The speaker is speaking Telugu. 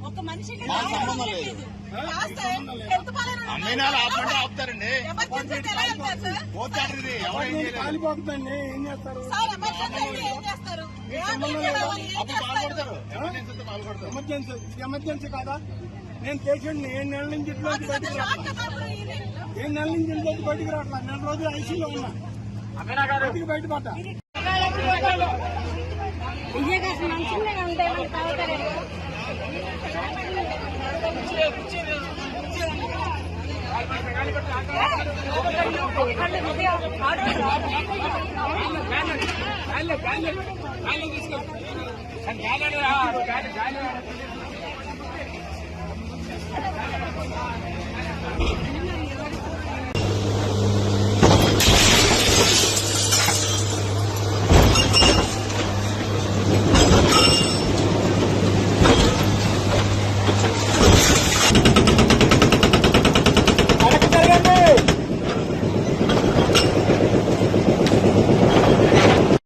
ఒక మనిషికి ఆపుతారండి. కాలిపోతుందండి. ఏం చేస్తారు? ఎమర్జెన్సీ కాదా? నేను పేషెంట్ ని 7 నెలల నుంచి ఇంట్లోకి బయటకు రావట్లా. 7 నెలల నుంచి ఇంట్లోకి బయటకు రావట్లా. 4 రోజులు ఐసీలో ఉన్నా. బయటికి బయటపడ్డా.